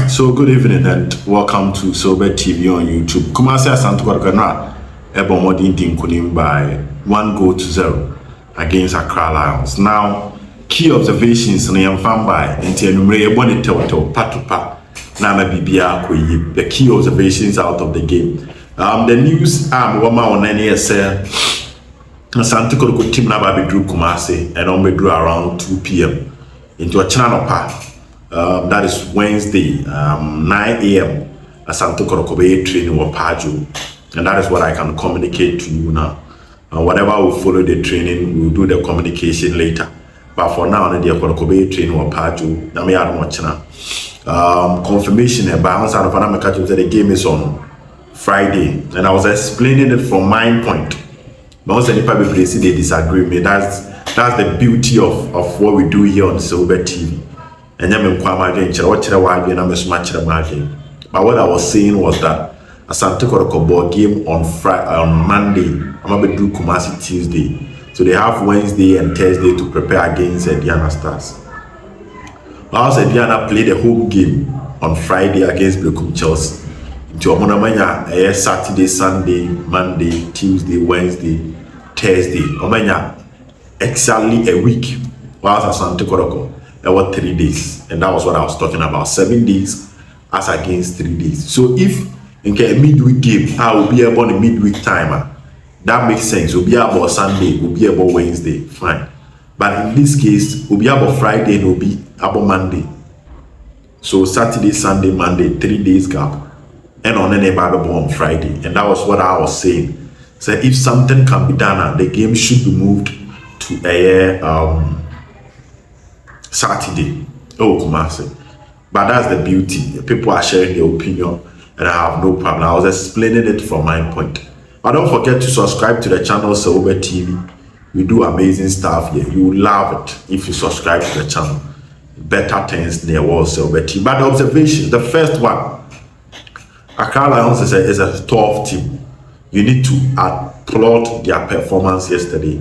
So good evening and welcome to Obed TV on YouTube. Kumasi Asante Kotoko Ebomodi Dinkunim by 1-0 against Accra Lions. Now, key observations na yamfam by enti enumere yebone tewotewo patupa na ma bibia koyi. The key observations out of the game. The news wama on any say Asante Kotoko team na ba bedru Kumasi and on bedru around 2 p.m. into a channel that is Wednesday, 9 a.m. Asante Kotoko training with Pajo, and that is what I can communicate to you now. Whatever will follow the training, we'll do the communication later. But for now, the Kotoko training with Pajo. Now me add much now. Confirmation about the game is on Friday, and I was explaining it from my point. But also, the people they disagree with me. That's the beauty of what we do here on Obed TV. And but what I was saying was that Asante Kotoko game on Monday. I'm going to do Kumasi Tuesday. So they have Wednesday and Thursday to prepare against Aduana Stars. Whilst Aduana played a home game on Friday against Blekum Chelsea. Into Omonamanya Saturday, Sunday, Monday, Tuesday, Wednesday, Thursday. Omanya exactly a week. Whilst Asante Kotoko. There were 3 days, and that was what I was talking about. 7 days as against 3 days. So if in a midweek game, I will be about a midweek timer. That makes sense. We'll be about Sunday, we'll be about Wednesday, fine. But in this case, we'll be about Friday and we'll be about Monday. So Saturday, Sunday, Monday, 3 days gap. And on any Bible on Friday. And that was what I was saying. So if something can be done, the game should be moved to a Saturday, Kumasi. But that's the beauty. People are sharing their opinion, and I have no problem. I was explaining it from my point. But don't forget to subscribe to the channel Obed TV. We do amazing stuff here. You will love it if you subscribe to the channel. Better things near Obed TV. But the observation, the first one, Accra Lions is a tough team. You need to applaud their performance yesterday.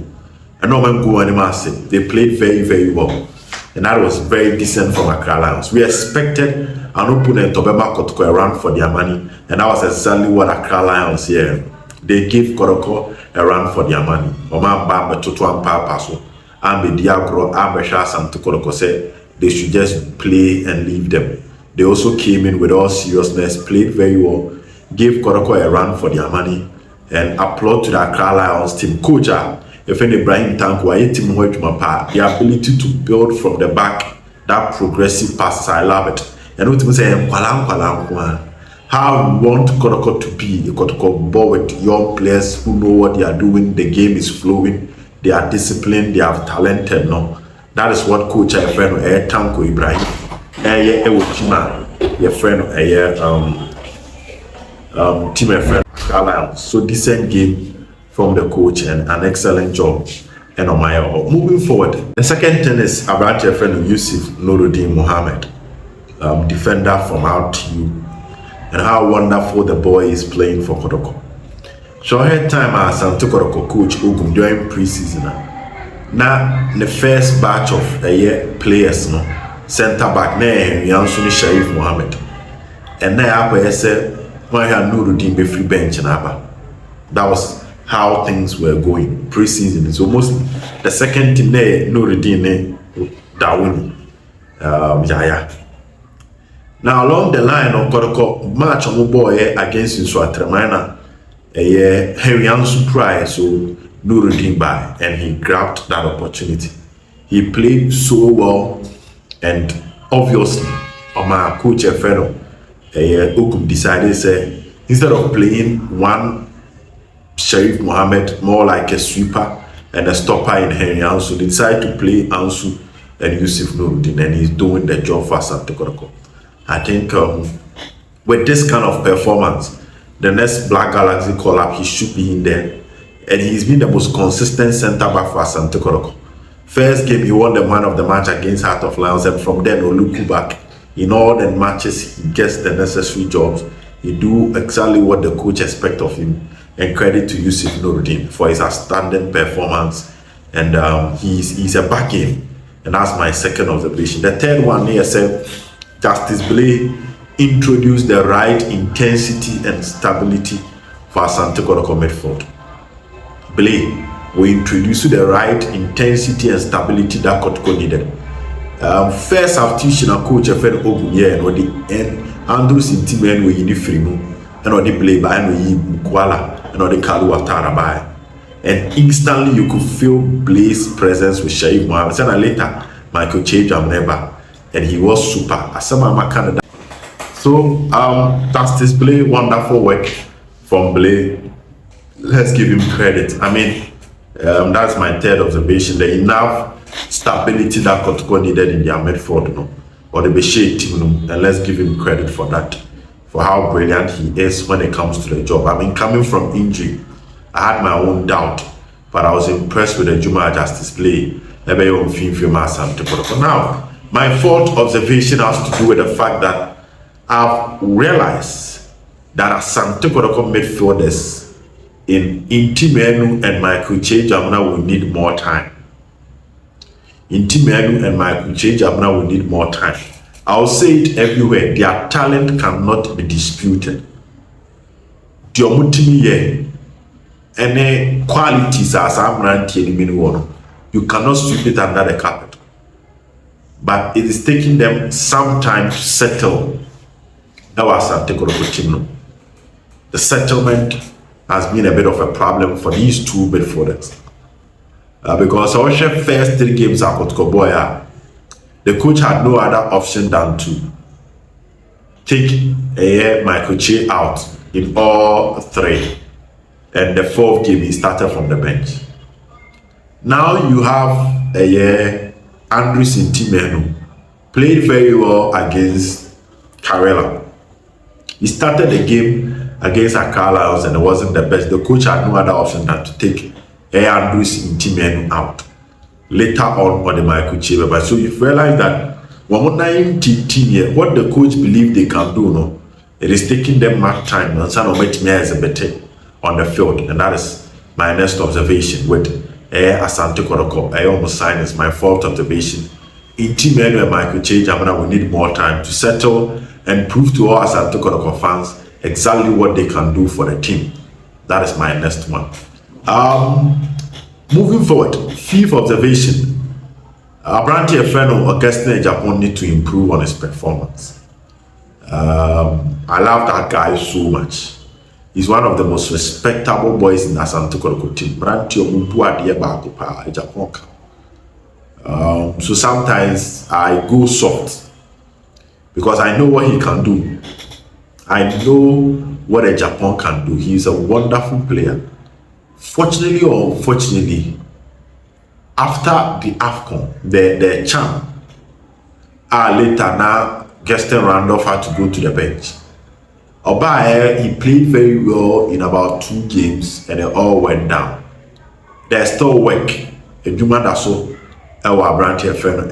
And no one go anymore. They played very, very well. And that was very decent from Accra Lions. We expected an opponent to Kotoko a run for their money, and that was exactly what Accra Lions here. They gave Kotoko a run for their money. Oma Bamba Toto Papaso, and the Diagro, Ambasha Asante Kotoko said they should just play and leave them. They also came in with all seriousness, played very well, gave Kotoko a run for their money, and applaud to the Accra Lions team. Coach, if any Ibrahim Tanko, the ability to build from the back, that progressive passes, I love it. And what we say, how we want Kotoko to be, the Kotoko ball with young players who know what they are doing, the game is flowing, they are disciplined, they are talented. No, that is what coach a friend Tanko Ibrahim, your friend team a friend. So decent game from the coach and an excellent job and on my moving forward. The second thing is about your friend Yusuf Sheri Muhammad, defender from our team, and how wonderful the boy is playing for Kotoko. So I had time as Asante Kotoko coach Ogum during preseason. Now the first batch of players, no center back na Sheri Muhammad, and now I said when I had Nuruddin be free bench and that was how things were going pre-season. It's almost the second team there, no redeem Dawuni. Now along the line of Kotoko match on boy against Swatramina, Harry Ansu prize, so no redeem by, and he grabbed that opportunity. He played so well, and obviously, my coach Efeno Okum decided say instead of playing one Sheri Muhammad more like a sweeper and a stopper in Henry Ansu, they decided to play Ansu and Yusuf Nuruddin, and he's doing the job for Asante Kotoko. I think with this kind of performance, the next Black Galaxy call-up, he should be in there, and he's been the most consistent center back for Asante Kotoko. First game, he won the man of the match against Heart of Lions, and from then, no look back. In all the matches, he gets the necessary jobs. He do exactly what the coach expects of him. And credit to Yusuf Nuruddin for his outstanding performance. And he's a back end. And that's my second observation. The third one here said Justice Blay introduce the right intensity and stability for Asante Kotoko midfield. Believe we introduce the right intensity and stability that Kotoko needed. First substitution a coach a friend Obed and the Andrews in team and we in and or the play by and we Kuala and or the Kalu Atara by. And instantly you could feel Blaze's presence with Sheri Muhammad. And later, Michael changed never, and he was super. Asama Canada. So that's display wonderful work from Blaze. Let's give him credit. I mean, that's my third observation. The enough stability that Kotoko needed in their midfield, or the Beshe team, and let's give him credit for that, for how brilliant he is when it comes to the job. I mean, coming from injury, I had my own doubt, but I was impressed with the Juma just display. Now, my fourth observation has to do with the fact that I've realized that Asante Kotoko midfielders in Intimenu and Michael Jamuna will need more time. Intimenu and Michael Jamuna will need more time. I'll say it everywhere. Their talent cannot be disputed. Any qualities as you cannot sweep it under the carpet. But it is taking them some time to settle. That was Asante Kotoko team. The settlement has been a bit of a problem for these two midfielders. Because our first 3 games at Kotoko Boya, the coach had no other option than to take Michael Che out in all 3. And the 4th game he started from the bench. Now you have Andrews Intimenu played very well against Karela. He started the game against Accra and it wasn't the best. The coach had no other option than to take Andrews Intimenu out. Later on the Michael Chebe. So you've realized that what the coach believed they can do, it is taking them much time. And some of it is a better on the field, and that is my next observation with Asante Kotoko. I almost signed as my 4th observation. In Team and Michael Jamuna will need more time to settle and prove to all Asante Kotoko fans exactly what they can do for the team. That is my next one. Moving forward, 5th observation. Abranti Efeno Augustine Japan need to improve on his performance. I love that guy so much. He's one of the most respectable boys in Asante Kotoko team. So sometimes I go soft because I know what he can do. I know what a Japan can do. He's a wonderful player. Fortunately or unfortunately, after the AFCON, the champ, later now, Gaston Randolph had to go to the bench. Obed, he played very well in about 2 games and it all went down. There's still work. A Juma Daso, our branch friend,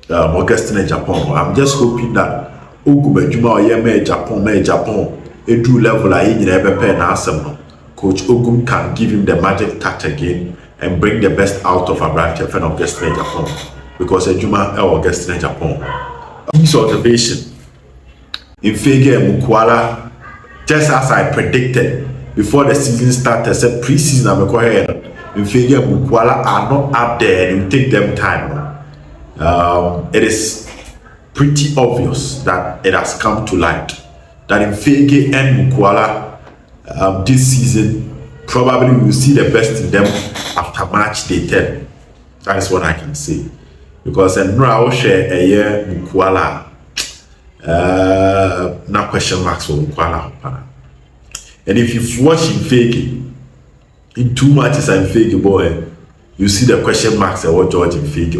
Augustine Japan. I'm just hoping that Ogube Juma or Japan, a true level I never pay an Coach Ogum can give him the magic touch again and bring the best out of a branch friend of Augustine Japan. Because a Juma or Augustine Japan. This observation. In Fege Mukwala, just as I predicted before the season started, said pre-season I'm in Fege Mukwala are not up there and it will take them time. It is pretty obvious that it has come to light that in Fege and Mukwala this season probably we will see the best in them after match day 10. That is what I can say. Because now share a year Mukwala. Now question marks for Mukwala. And if you've watched him fake in 2 matches and fake boy, you see the question marks and what George in fake.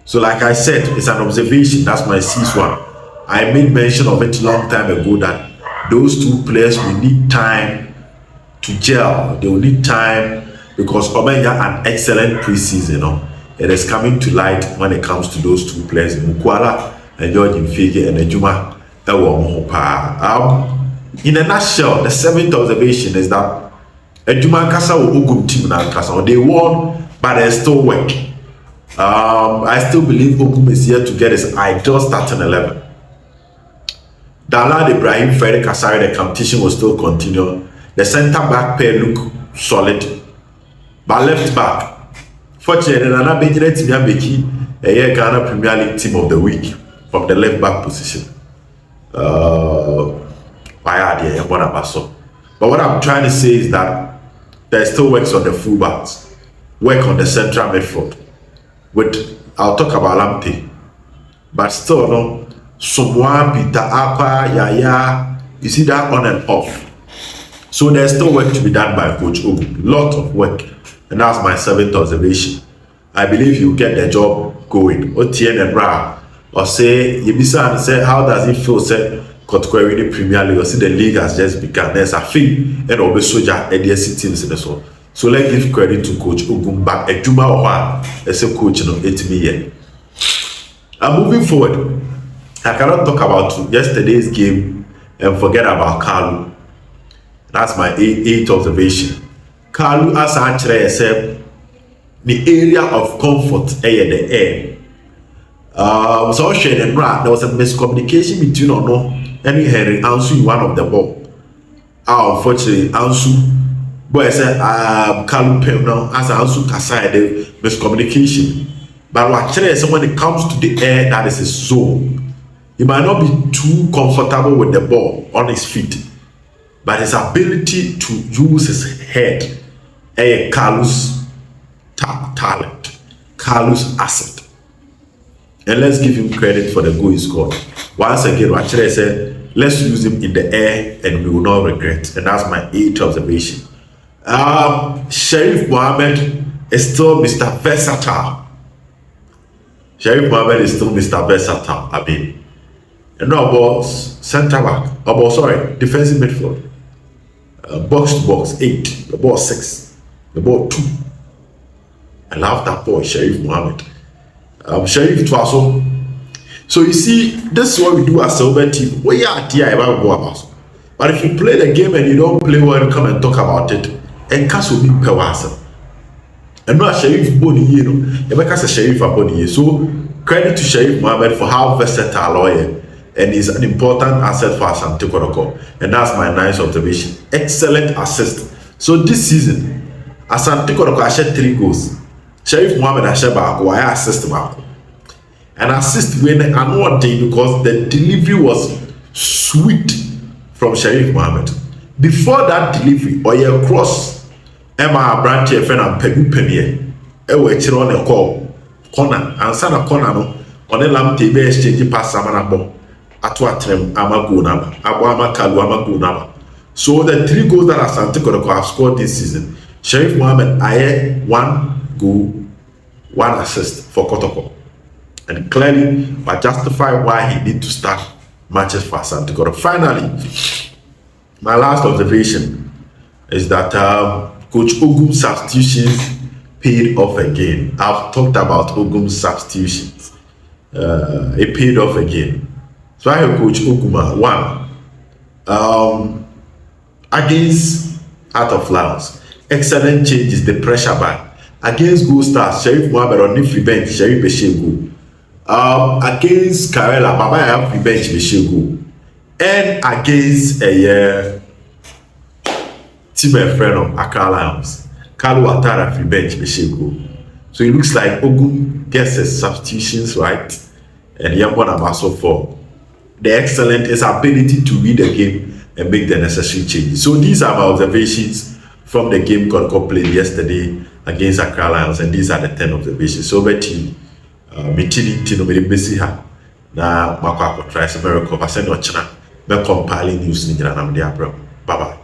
So like I said, it's an observation. That's my 6th one. I made mention of it a long time ago that those 2 players will need time to gel. They will need time because Obed had an excellent preseason. It is coming to light when it comes to those 2 players, Mukwala and George Fege and Ejuma. In a nutshell, the 7th observation is that Ejuma Kasa will Ogum team and Kasa. They won, but there's still work. I still believe Ogum is here to get his ideal starting 11. Dalad Ibrahim Frederick Kasari, the competition was still continuing. The centre back pair look solid. But left back, fortunately, Nana Benjamin Timiambeki, a Ghana Premier League team of the week from the left back position. But what I'm trying to say is that there still works on the fullbacks, work on the central midfield. I'll talk about Lamptey, but still no. Someone Peter Apa Yaya, you see that on and off. So there's still work to be done by Coach Ogu. Lot of work, and that's my 7th observation. I believe he'll get the job going. Otien and Ra, or say Yebisa and say, how does it feel? Say Kotoko in the Premier League, or see the league has just begun. There's a thing, and Obed Soja ADSC teams in the so. So let's give credit to Coach Ogu back. A Juma or as a coach no 8 million. I'm moving forward. I cannot talk about yesterday's game and forget about Kalu. That's my 8th observation. Kalu as actually said the area of comfort the air. So there was a miscommunication between Ono and Henry Ansu in one of the ball. Unfortunately, Ansu boy said Kalu now as Ansu Kasai the miscommunication. But actually when it comes to the air, that is a zone. He might not be too comfortable with the ball on his feet, but his ability to use his head, Kalu's talent, Kalu's asset. And let's give him credit for the goal he scored. Once again, actually I said, let's use him in the air and we will not regret. And that's my 8th observation. Sheri Muhammad is still Mr. Versatile. Sheri Muhammad is still Mr. Versatile. I mean, and no about center back, defensive midfield, box to box 8, the ball 6, the ball 2. I love that boy, Sheri Muhammad. Sheri Twaso. So you see, this is what we do as a Obed team. We are here about about. But if you play the game and you don't play well, and come and talk about it, and cast will be pewasa. And not Sheriff Boni, you know, you make us a Sheriff Boni. So credit to Sheri Muhammad for how versatile lawyer. And is an important asset for Asante Kotoko. And that's my 9th observation. Excellent assist. So this season, Asante Kotoko has shared 3 goals. Sheri Muhammad has shared back, I assist back. And assist when I know one thing because the delivery was sweet from Sheri Muhammad. Before that delivery, or your cross, Emma Branty and Pegu Premier, Ewe Chiron a call, corner, and Sana corner, on a lamp table exchange pass Samanabo. Atuatrem Amago Naba, Abuama Kalu Amago Naba. So the 3 goals that Asante Kotoko have scored this season, Sheri Muhammad aye 1 goal, 1 assist for Kotoko. And clearly I justify why he need to start matches for Asante Kotoko. Finally, my last observation is that Coach Ogum's substitutions paid off again. I've talked about Ogum's substitutions. It paid off again. So I have Coach Oguma 1 against Heart of Lions. Excellent changes, the pressure back. Against Gold Stars, Sheri Muhammad on the free bench, Sheri Beshego. Against Karela, Baba have free bench Beshego. And against a team friend of Accra Lions, Kalu Atara free bench Beshego. So it looks like Ogum gets his substitutions right, and Yambon Abaso for the excellent his ability to read the game and make the necessary changes. So these are my observations from the game Kotoko played yesterday against Accra Lions, and these are the 10 observations. So Obed team, meeting Tino Medibesiha, na Makwa tries to recover, send or China, compiling news in the Bye bye.